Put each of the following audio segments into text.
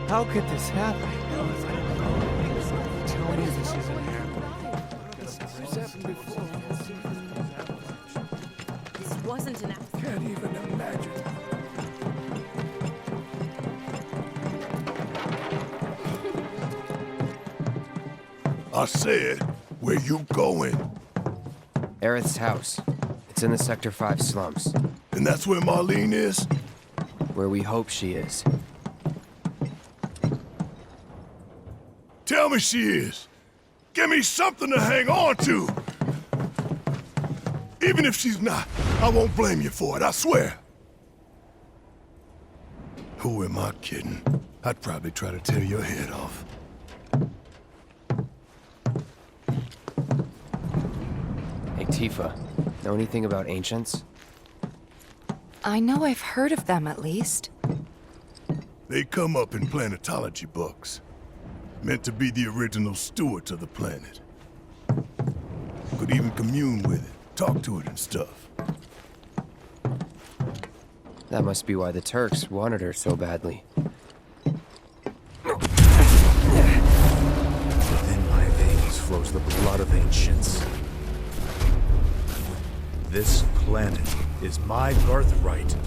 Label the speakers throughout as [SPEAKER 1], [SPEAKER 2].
[SPEAKER 1] How could this happen? Tell me this isn't happening. This happened before.
[SPEAKER 2] This wasn't an accident.
[SPEAKER 1] Can't even imagine.
[SPEAKER 3] I said, where you going?
[SPEAKER 4] Aerith's house. It's in the Sector 5 slums.
[SPEAKER 3] And that's where Marlene is?
[SPEAKER 4] Where we hope she is.
[SPEAKER 3] Tell me she is. Give me something to hang on to. Even if she's not, I won't blame you for it, I swear. Who am I kidding? I'd probably try to tear your head off.
[SPEAKER 4] Hey, Tifa. Know anything about ancients?
[SPEAKER 5] I know I've heard of them, at least.
[SPEAKER 3] They come up in planetology books. Meant to be the original stewards of the planet. Could even commune with it, talk to it and stuff.
[SPEAKER 4] That must be why the Turks wanted her so badly.
[SPEAKER 6] Within my veins flows the blood of ancients. This planet is my birthright.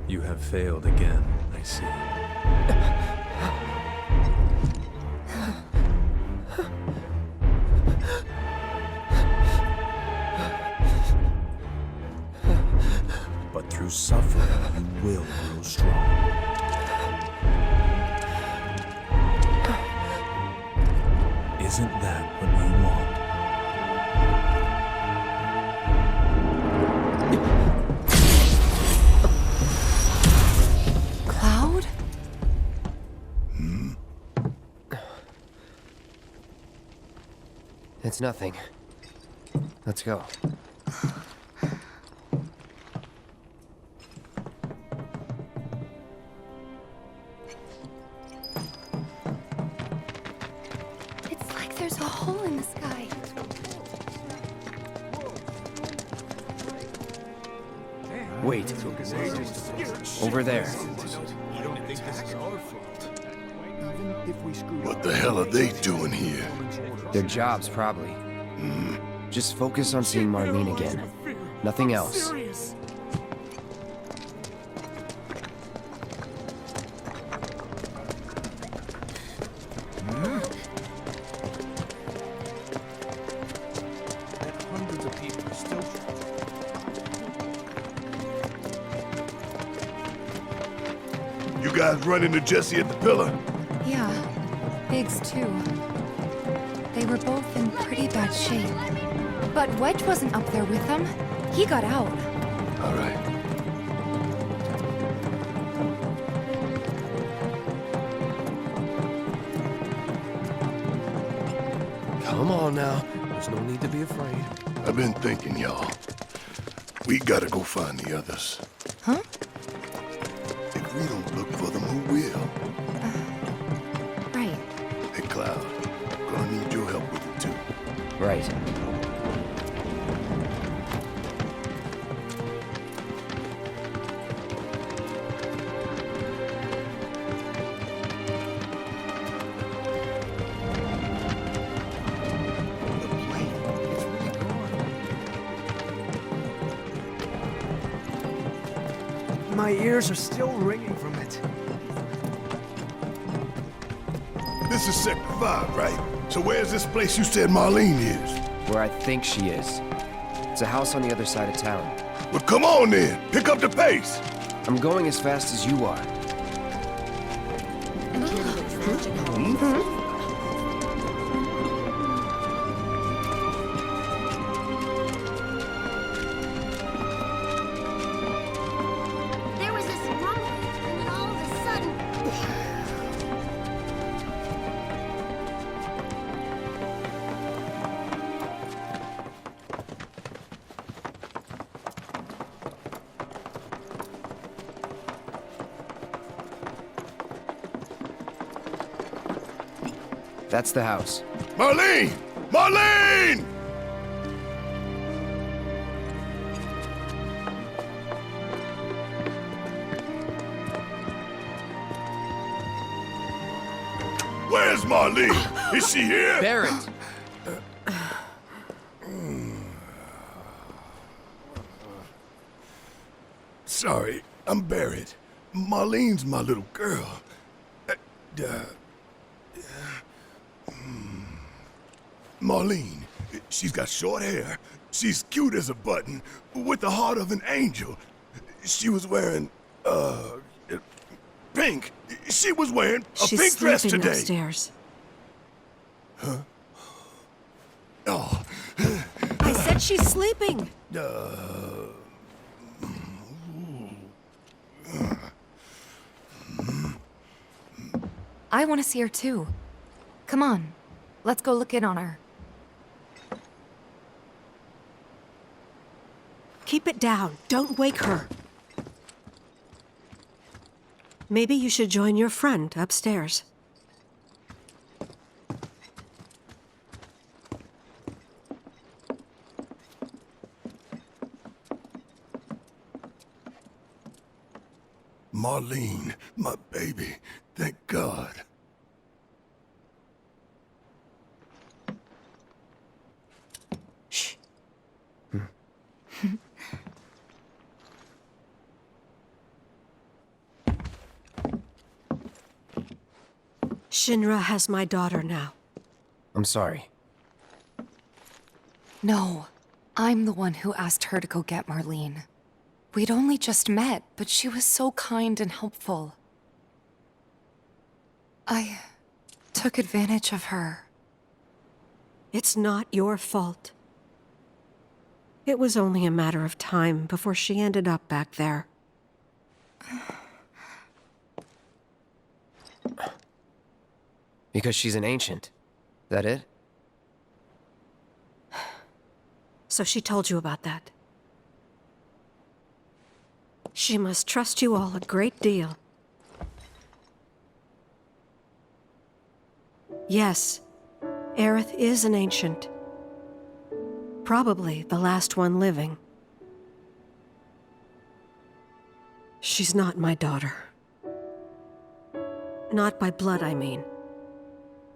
[SPEAKER 6] You have failed again, I see. But through suffering, you will grow strong. Isn't that what you want?
[SPEAKER 5] Cloud?
[SPEAKER 4] It's nothing. Let's go.
[SPEAKER 5] It's like there's a hole in the sky.
[SPEAKER 4] Wait. Over there.
[SPEAKER 3] What the hell are they doing here?
[SPEAKER 4] Their jobs, probably. Just focus on seeing Marlene again. Nothing else.
[SPEAKER 1] Hundreds of people still.
[SPEAKER 3] You guys run into Jesse at the pillar?
[SPEAKER 5] Yeah, Biggs too. They were both in pretty bad shape. But Wedge wasn't up there with them. He got out.
[SPEAKER 3] All right.
[SPEAKER 1] Come on now. There's no need to be afraid.
[SPEAKER 3] I've been thinking, y'all. We gotta go find the others.
[SPEAKER 5] Huh?
[SPEAKER 3] If we don't look for them, who will?
[SPEAKER 5] Right.
[SPEAKER 3] Hey, Cloud. Gonna need your help with it, too.
[SPEAKER 4] Right.
[SPEAKER 3] The plane. It's really gone.
[SPEAKER 1] My ears are still ringing from it.
[SPEAKER 3] This is Sector 5, right? So where's this place you said Marlene is?
[SPEAKER 4] Where I think she is. It's a house on the other side of town.
[SPEAKER 3] Well, come on then. Pick up the pace.
[SPEAKER 4] I'm going as fast as you are.
[SPEAKER 7] There was this rumble, and then all of a sudden...
[SPEAKER 4] That's the house.
[SPEAKER 3] Marlene! Marlene! Where's Marlene? Is she here?
[SPEAKER 4] Barrett!
[SPEAKER 3] Sorry, I'm Barrett. Marlene's my little girl. Marlene, she's got short hair. She's cute as a button, with the heart of an angel. She was wearing, pink. She was wearing a
[SPEAKER 8] She's
[SPEAKER 3] pink dress
[SPEAKER 8] sleeping
[SPEAKER 3] today.
[SPEAKER 8] upstairs.
[SPEAKER 3] Oh,
[SPEAKER 8] I said she's sleeping.
[SPEAKER 5] I want to see her too. Come on, let's go look in on her.
[SPEAKER 8] Keep it down. Don't wake her. Maybe you should join your friend upstairs.
[SPEAKER 3] Marlene, my baby. Thank God.
[SPEAKER 8] Shh. Shinra has my daughter now.
[SPEAKER 4] I'm sorry.
[SPEAKER 5] No, I'm the one who asked her to go get Marlene. We'd only just met, but she was so kind and helpful. I took advantage of her.
[SPEAKER 8] It's not your fault. It was only a matter of time before she ended up back there.
[SPEAKER 4] Because she's an ancient. That it?
[SPEAKER 8] So she told you about that. She must trust you all a great deal. Yes, Aerith is an ancient. Probably the last one living. She's not my daughter. Not by blood, I mean.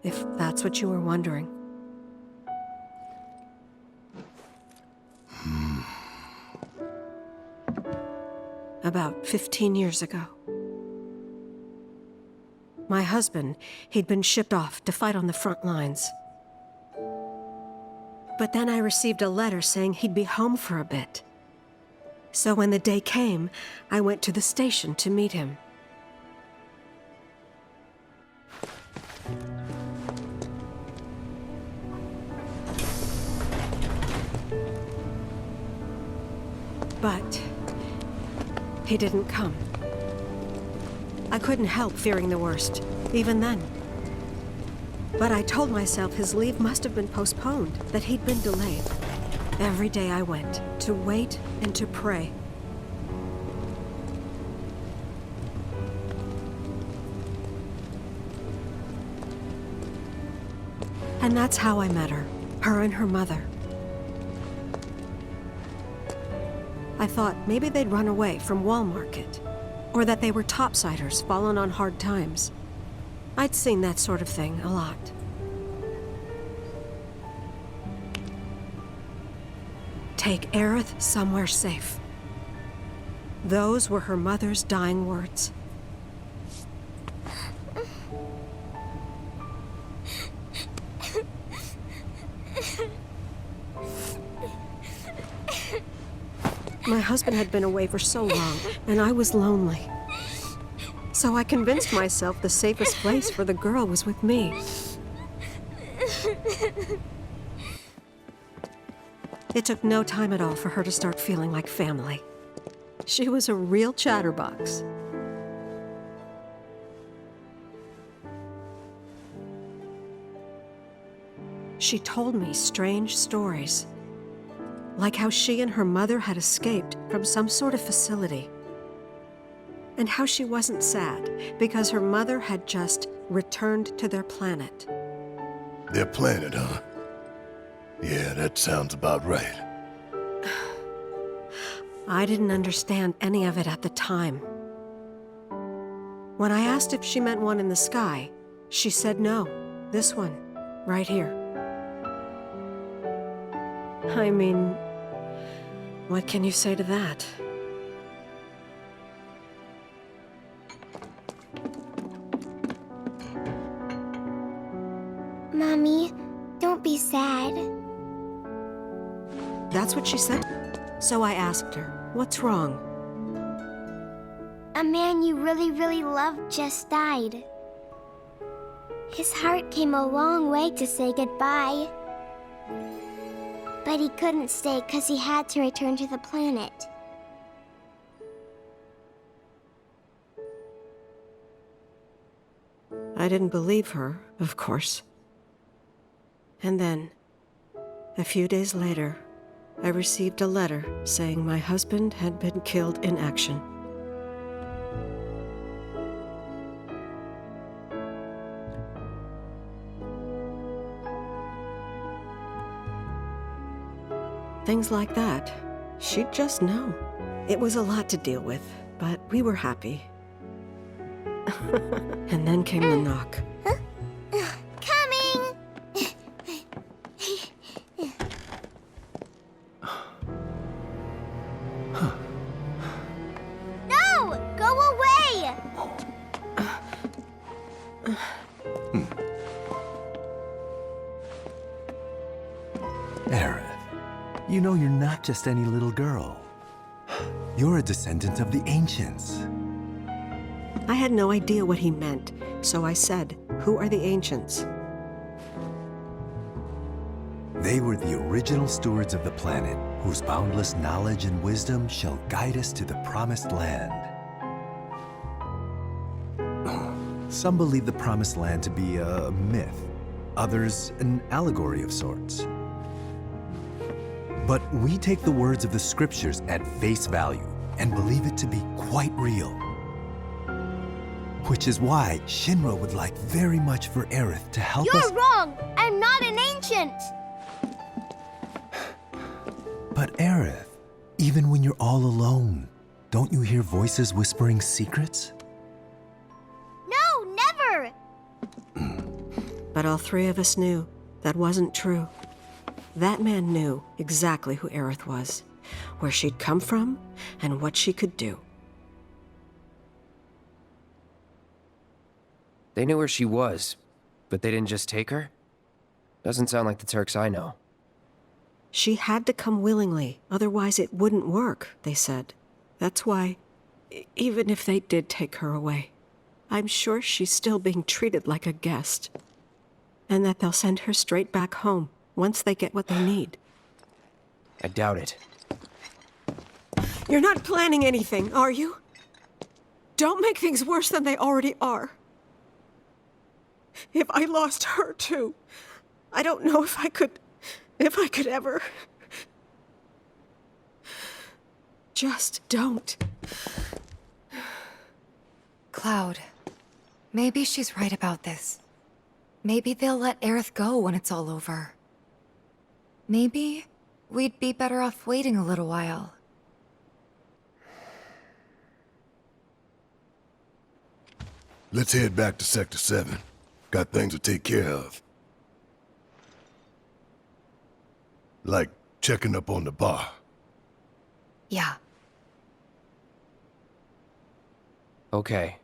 [SPEAKER 8] If that's what you were wondering. About 15 years ago. My husband, he'd been shipped off to fight on the front lines. But then I received a letter saying he'd be home for a bit. So when the day came, I went to the station to meet him. But he didn't come. I couldn't help fearing the worst, even then. But I told myself his leave must have been postponed, that he'd been delayed. Every day I went, to wait and to pray. And that's how I met her and her mother. I thought maybe they'd run away from Wall Market, or that they were topsiders fallen on hard times. I'd seen that sort of thing a lot. Take Aerith somewhere safe. Those were her mother's dying words. My husband had been away for so long, and I was lonely. So I convinced myself the safest place for the girl was with me. It took no time at all for her to start feeling like family. She was a real chatterbox. She told me strange stories. Like how she and her mother had escaped from some sort of facility. And how she wasn't sad because her mother had just returned to their planet.
[SPEAKER 3] Their planet, huh? Yeah, that sounds about right.
[SPEAKER 8] I didn't understand any of it at the time. When I asked if she meant one in the sky, she said no. This one, right here. I mean, what can you say to that?
[SPEAKER 7] Mommy, don't be sad.
[SPEAKER 8] That's what she said. So I asked her, what's wrong?
[SPEAKER 7] A man you really, really loved just died. His heart came a long way to say goodbye. But he couldn't stay because he had to return to the planet.
[SPEAKER 8] I didn't believe her, of course. And then, a few days later, I received a letter saying my husband had been killed in action. Things like that, she'd just know. It was a lot to deal with, but we were happy. And then came the knock.
[SPEAKER 7] Coming! No! Go away!
[SPEAKER 6] Aerith, you know you're not just any little girl. You're a descendant of the ancients.
[SPEAKER 8] I had no idea what he meant, so I said, "Who are the ancients?"
[SPEAKER 6] They were the original stewards of the planet, whose boundless knowledge and wisdom shall guide us to the promised land. Some believe the promised land to be a myth, others an allegory of sorts. But we take the words of the scriptures at face value and believe it to be quite real. Which is why Shinra would like very much for Aerith to help us—
[SPEAKER 7] You're wrong! I'm not an ancient!
[SPEAKER 6] But Aerith, even when you're all alone, don't you hear voices whispering secrets?
[SPEAKER 7] No, never!
[SPEAKER 8] But all three of us knew that wasn't true. That man knew exactly who Aerith was, where she'd come from, and what she could do.
[SPEAKER 4] They knew where she was, but they didn't just take her? Doesn't sound like the Turks I know.
[SPEAKER 8] She had to come willingly, otherwise it wouldn't work, they said. That's why, even if they did take her away, I'm sure she's still being treated like a guest. And that they'll send her straight back home once they get what they need.
[SPEAKER 4] I doubt it.
[SPEAKER 8] You're not planning anything, are you? Don't make things worse than they already are. If I lost her too, I don't know if I could ever. Just don't.
[SPEAKER 5] Cloud, maybe she's right about this. Maybe they'll let Aerith go when it's all over. Maybe we'd be better off waiting a little while.
[SPEAKER 3] Let's head back to Sector 7. Got things to take care of. Like checking up on the bar.
[SPEAKER 5] Yeah.
[SPEAKER 4] Okay.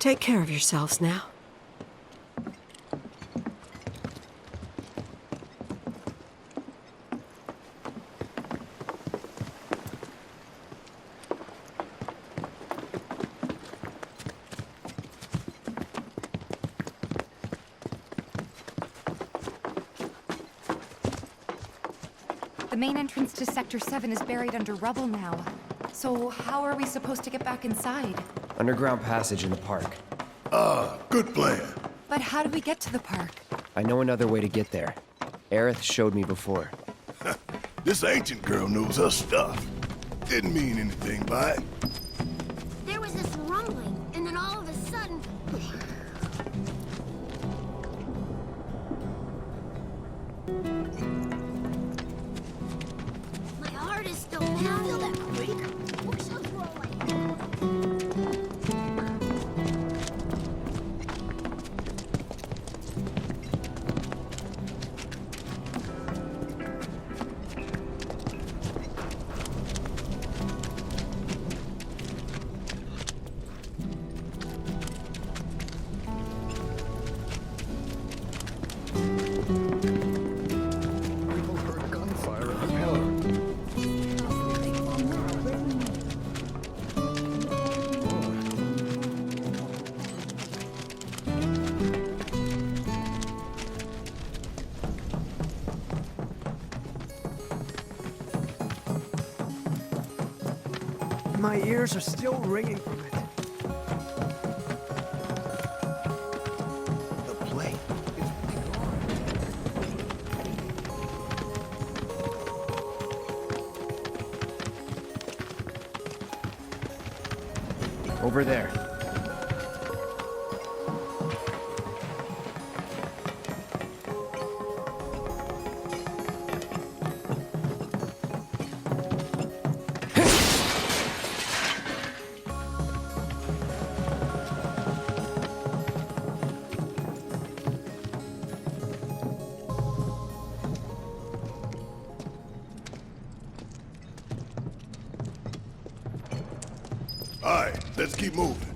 [SPEAKER 8] Take care of yourselves now.
[SPEAKER 5] The main entrance to Sector 7 is buried under rubble now. So how are we supposed to get back inside?
[SPEAKER 4] Underground passage in the park.
[SPEAKER 3] Good plan.
[SPEAKER 5] But how do we get to the park?
[SPEAKER 4] I know another way to get there. Aerith showed me before.
[SPEAKER 3] This ancient girl knows her stuff. Didn't mean anything by it.
[SPEAKER 7] There was this rumbling, and then all of a sudden... My heart is still pounding. Feel that creak? Push those rolling.
[SPEAKER 1] People heard gunfire in the pillar. My ears are still ringing from it. The plate is gone.
[SPEAKER 4] Over there.
[SPEAKER 3] All right, let's keep moving.